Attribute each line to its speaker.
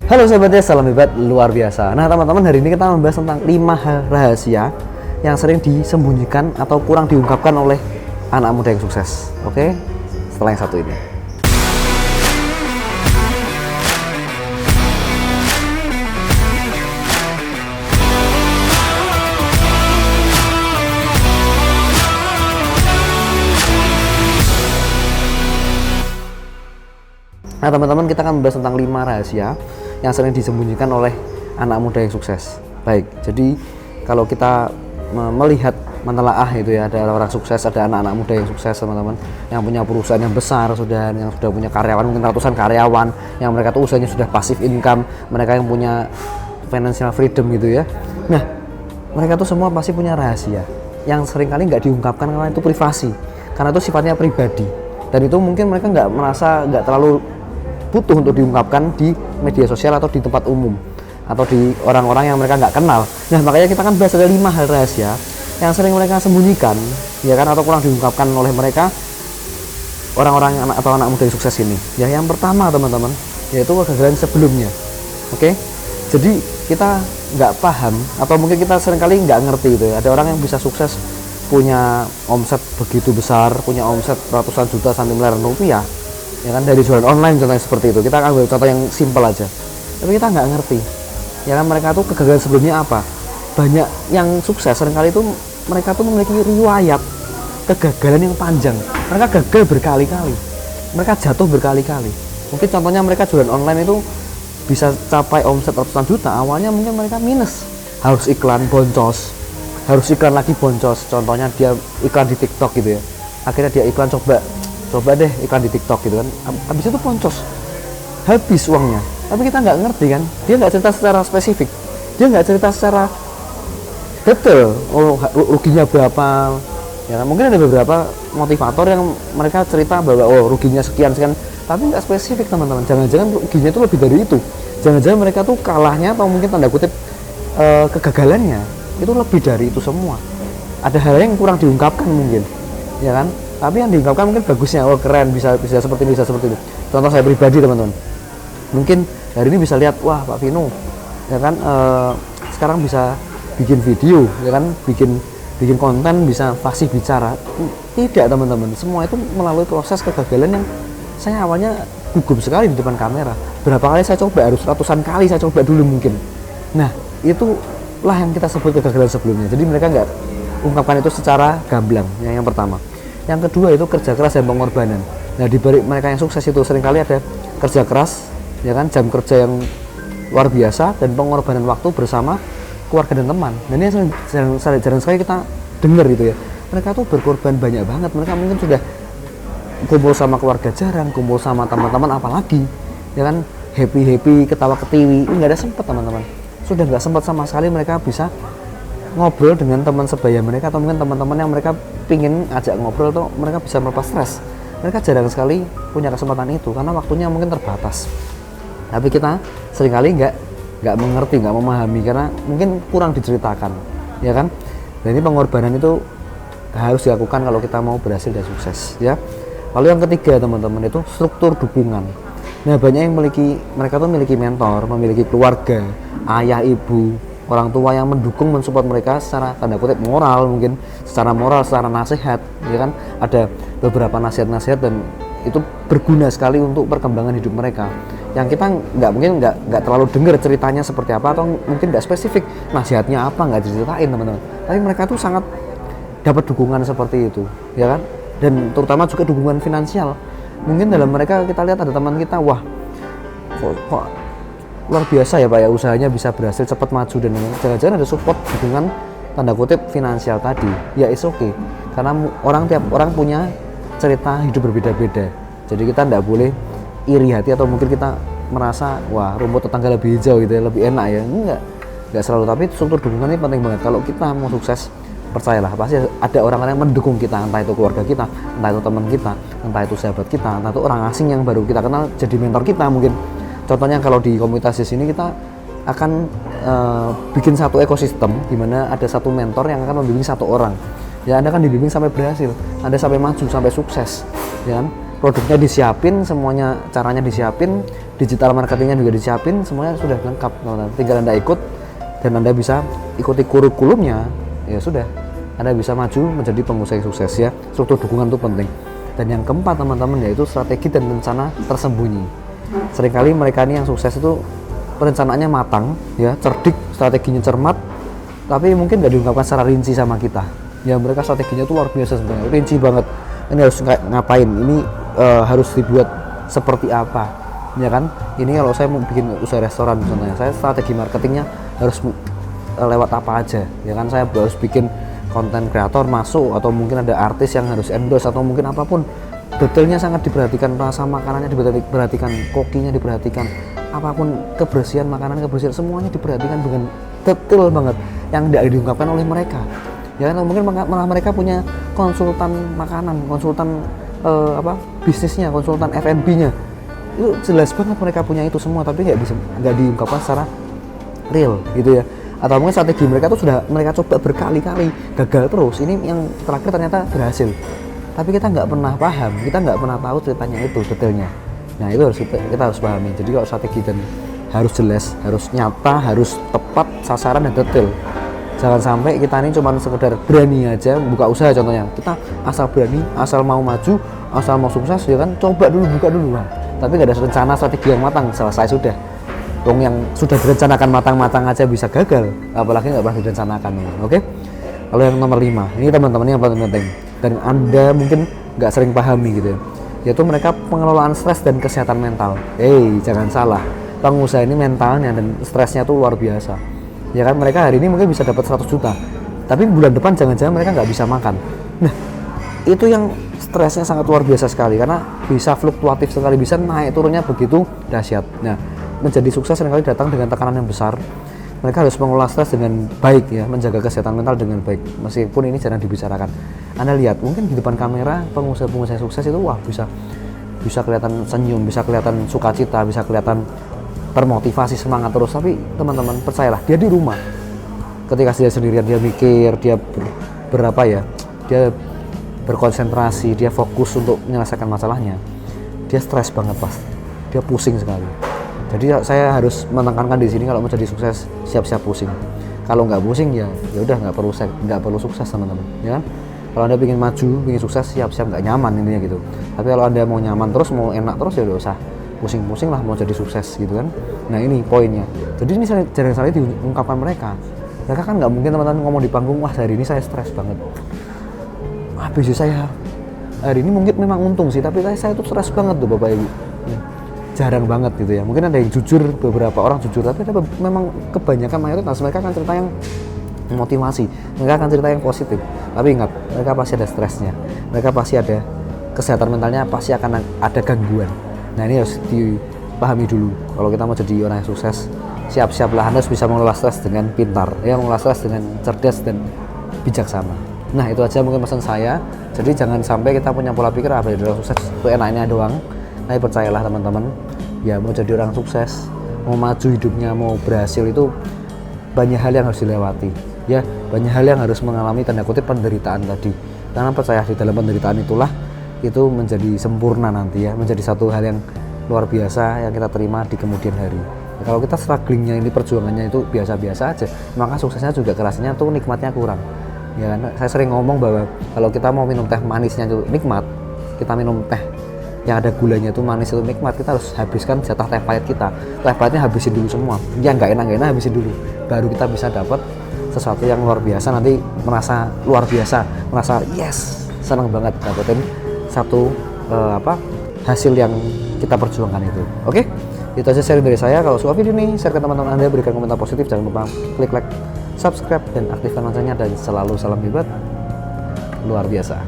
Speaker 1: Halo sahabatnya, salam hebat luar biasa. Nah teman-teman, hari ini kita membahas tentang 5 hal rahasia yang sering disembunyikan atau kurang diungkapkan oleh anak muda yang sukses. Oke, setelah yang satu ini. Nah teman-teman, kita akan membahas tentang 5 rahasia yang sering disembunyikan oleh anak muda yang sukses. Baik, jadi kalau kita melihat menelaah itu ya, ada orang sukses, ada anak-anak muda yang sukses teman-teman, yang punya perusahaan yang besar sudah, yang sudah punya karyawan, mungkin ratusan karyawan, yang mereka tuh usahanya sudah passive income, mereka yang punya financial freedom gitu ya. Nah, mereka tuh semua pasti punya rahasia yang seringkali nggak diungkapkan karena itu privasi, karena itu sifatnya pribadi, dan itu mungkin mereka nggak terlalu butuh untuk diungkapkan di media sosial atau di tempat umum atau di orang-orang yang mereka nggak kenal. Nah makanya kita kan bahas ada 5 hal rahasia yang sering mereka sembunyikan ya kan, atau kurang diungkapkan oleh mereka orang-orang atau anak muda yang sukses ini ya. Yang pertama teman-teman, yaitu kegagalan sebelumnya. Oke, jadi kita nggak paham atau mungkin kita seringkali nggak ngerti gitu ya, ada orang yang bisa sukses punya omset begitu besar, punya omset ratusan juta sampai miliaran rupiah ya kan, dari jualan online contohnya seperti itu. Kita ambil contoh yang simpel aja, tapi kita nggak ngerti ya kan mereka tuh kegagalan sebelumnya apa. Banyak yang sukses seringkali itu mereka tuh memiliki riwayat kegagalan yang panjang. Mereka gagal berkali-kali, mereka jatuh berkali-kali. Mungkin contohnya mereka jualan online itu bisa capai omset ratusan juta, awalnya mungkin mereka minus, harus iklan boncos, harus iklan lagi boncos. Contohnya dia iklan di TikTok gitu ya, akhirnya dia iklan coba deh iklan di TikTok gitu kan, habis itu boncos, habis uangnya. Tapi kita nggak ngerti kan, dia nggak cerita secara spesifik, dia nggak cerita secara detail, oh ruginya berapa ya kan. Mungkin ada beberapa motivator yang mereka cerita bahwa oh ruginya sekian, tapi nggak spesifik teman-teman. Jangan-jangan ruginya itu lebih dari itu, jangan-jangan mereka tuh kalahnya atau mungkin tanda kutip kegagalannya itu lebih dari itu semua. Ada hal yang kurang diungkapkan mungkin ya kan, tapi yang diungkapkan mungkin bagusnya, oh keren, bisa seperti ini, bisa seperti itu. Contoh saya pribadi teman-teman, mungkin hari ini bisa lihat, wah Pak Vino ya kan sekarang bisa bikin video ya kan, bikin konten, bisa fasih bicara. Tidak teman-teman, semua itu melalui proses kegagalan yang saya awalnya gugup sekali di depan kamera. Berapa kali saya coba, harus ratusan kali saya coba dulu mungkin. Nah itulah yang kita sebut kegagalan sebelumnya. Jadi mereka nggak ungkapkan itu secara gamblang yang pertama. Yang kedua itu kerja keras dan pengorbanan. Nah di balik mereka yang sukses itu seringkali ada kerja keras ya kan, jam kerja yang luar biasa, dan pengorbanan waktu bersama keluarga dan teman. Dan ini jarang sekali kita dengar gitu ya, mereka tuh berkorban banyak banget. Mereka mungkin sudah kumpul sama keluarga jarang, kumpul sama teman-teman apalagi ya kan, happy ketawa ketiwi, nggak ada sempat teman-teman. Sudah nggak sempat sama sekali mereka bisa ngobrol dengan teman sebaya mereka, atau mungkin teman-teman yang mereka pingin ajak ngobrol tuh mereka bisa melepas stres. Mereka jarang sekali punya kesempatan itu karena waktunya mungkin terbatas. Tapi kita seringkali nggak mengerti, nggak memahami karena mungkin kurang diceritakan ya kan. Dan ini pengorbanan itu harus dilakukan kalau kita mau berhasil dan sukses ya. Lalu yang ketiga teman-teman, itu struktur dukungan. Nah banyak yang mereka tuh memiliki mentor, memiliki keluarga, ayah ibu, orang tua yang mendukung, mensupport mereka secara tanda kutip moral, mungkin secara moral, secara nasihat ya kan. Ada beberapa nasihat-nasihat dan itu berguna sekali untuk perkembangan hidup mereka, yang kita nggak terlalu dengar ceritanya seperti apa, atau mungkin nggak spesifik nasihatnya apa, nggak diceritain teman-teman. Tapi mereka tuh sangat dapat dukungan seperti itu ya kan, dan terutama juga dukungan finansial. Mungkin dalam mereka kita lihat ada teman kita, wah kok luar biasa ya Pak ya, usahanya bisa berhasil cepat maju, dan jangan-jangan ada support dukungan tanda kutip finansial tadi. Ya is okay, karena tiap orang punya cerita hidup berbeda-beda. Jadi kita tidak boleh iri hati atau mungkin kita merasa wah rumput tetangga lebih hijau gitu ya, lebih enak ya. Enggak selalu, tapi struktur dukungan ini penting banget. Kalau kita mau sukses, percayalah pasti ada orang-orang yang mendukung kita, entah itu keluarga kita, entah itu teman kita, entah itu sahabat kita, entah itu orang asing yang baru kita kenal jadi mentor kita mungkin. Contohnya kalau di komunitas di sini kita akan bikin satu ekosistem di mana ada satu mentor yang akan membimbing satu orang. Ya Anda kan dibimbing sampai berhasil, Anda sampai maju, sampai sukses. Ya kan? Produknya disiapin, semuanya caranya disiapin, digital marketingnya juga disiapin, semuanya sudah lengkap teman-teman. Tinggal Anda ikut dan Anda bisa ikuti kurikulumnya, ya sudah, Anda bisa maju menjadi pengusaha yang sukses ya. Struktur dukungan itu penting. Dan yang keempat teman-teman, yaitu strategi dan rencana tersembunyi. Seringkali mereka ini yang sukses itu perencanaannya matang ya, cerdik, strateginya cermat, tapi mungkin nggak diungkapkan secara rinci sama kita ya. Mereka strateginya itu luar biasa sebenarnya, rinci banget, ini harus ngapain, ini harus dibuat seperti apa ya kan. Ini kalau saya mau bikin usaha restoran misalnya, saya strategi marketingnya harus lewat apa aja ya kan. Saya harus bikin konten kreator masuk, atau mungkin ada artis yang harus endorse, atau mungkin apapun, detailnya sangat diperhatikan, rasa makanannya diperhatikan, kokinya diperhatikan, apapun, kebersihan makanan, kebersihan semuanya diperhatikan dengan detail banget, yang tidak diungkapkan oleh mereka ya kan. Mungkin malah mereka punya konsultan makanan, konsultan bisnisnya, konsultan F&B-nya, itu jelas banget mereka punya itu semua, tapi nggak diungkapkan secara real gitu ya. Atau mungkin strategi mereka tuh sudah mereka coba berkali-kali, gagal terus, ini yang terakhir ternyata berhasil, tapi kita nggak pernah paham, kita nggak pernah tahu ceritanya itu detailnya. Nah itu kita harus pahami. Jadi kalau strategi dan harus jelas, harus nyata, harus tepat sasaran dan detail. Jangan sampai kita ini cuma sekedar berani aja buka usaha contohnya, kita asal berani, asal mau maju, asal mau sukses ya kan, coba dulu, buka dulu, tapi nggak ada rencana strategi yang matang, selesai sudah. Wong yang sudah direncanakan matang-matang aja bisa gagal, apalagi nggak pernah direncanakan. Oke? Kalau yang nomor 5, ini teman-teman yang paling penting dan Anda mungkin nggak sering pahami gitu ya, yaitu mereka pengelolaan stres dan kesehatan mental. Jangan salah, pengusaha ini mentalnya dan stresnya tuh luar biasa ya kan. Mereka hari ini mungkin bisa dapat 100 juta, tapi bulan depan jangan-jangan mereka nggak bisa makan. Nah itu yang stresnya sangat luar biasa sekali, karena bisa fluktuatif sekali, bisa naik turunnya begitu dahsyat. Nah menjadi sukses seringkali datang dengan tekanan yang besar. Mereka harus mengelola stres dengan baik ya, menjaga kesehatan mental dengan baik, meskipun ini jarang dibicarakan. Anda lihat mungkin di depan kamera pengusaha-pengusaha sukses itu bisa kelihatan senyum, bisa kelihatan sukacita, bisa kelihatan termotivasi, semangat terus, tapi teman-teman percayalah, dia di rumah ketika dia sendirian, dia mikir, dia dia berkonsentrasi, dia fokus untuk menyelesaikan masalahnya, dia stres banget pasti, dia pusing sekali. Jadi saya harus menekankan di sini, kalau mau jadi sukses siap-siap pusing. Kalau nggak pusing ya udah nggak perlu sukses teman-teman ya kan. Kalau Anda ingin maju, ingin sukses, siap-siap nggak nyaman intinya gitu. Tapi kalau Anda mau nyaman terus, mau enak terus, ya udah usah pusing-pusing lah mau jadi sukses gitu kan. Nah ini poinnya. Jadi ini jarang sekali diungkapkan mereka kan nggak mungkin teman-teman ngomong di panggung, wah hari ini saya stres banget, habis saya hari ini mungkin memang untung sih, tapi saya tuh stres banget tuh Bapak Ibu. Jarang banget gitu ya. Mungkin ada yang jujur, beberapa orang jujur, tapi ada memang kebanyakan mayoritas mereka akan cerita yang motivasi, mereka akan cerita yang positif. Tapi ingat, mereka pasti ada stresnya, mereka pasti ada kesehatan mentalnya, pasti akan ada gangguan. Nah ini harus dipahami dulu. Kalau kita mau jadi orang yang sukses, siap-siaplah Anda harus bisa mengelola stres dengan pintar ya, mengelola stres dengan cerdas dan bijaksana. Nah itu aja mungkin pesan saya. Jadi jangan sampai kita punya pola pikir jadi orang sukses itu enaknya doang. Tapi percayalah teman-teman, ya mau jadi orang sukses, mau maju hidupnya, mau berhasil, itu banyak hal yang harus dilewati ya, banyak hal yang harus mengalami tanda kutip penderitaan tadi. Karena percaya di dalam penderitaan itulah itu menjadi sempurna nanti ya, menjadi satu hal yang luar biasa yang kita terima di kemudian hari. Ya, kalau kita strugglingnya ini, perjuangannya itu biasa-biasa aja, maka suksesnya juga kerasnya tuh nikmatnya kurang ya. Saya sering ngomong bahwa kalau kita mau minum teh manisnya itu nikmat, kita minum teh yang ada gulanya itu manis itu nikmat, kita harus habiskan jatah teh pahit kita. Teh pahitnya habisin dulu semua, yang nggak enak habisin dulu, baru kita bisa dapat sesuatu yang luar biasa, nanti merasa luar biasa, merasa yes, senang banget dapetin satu hasil yang kita perjuangkan itu. Oke? Itu aja sharing dari saya. Kalau suka video ini, share ke teman-teman Anda, berikan komentar positif, jangan lupa klik like, subscribe, dan aktifkan loncengnya, dan selalu salam hebat luar biasa.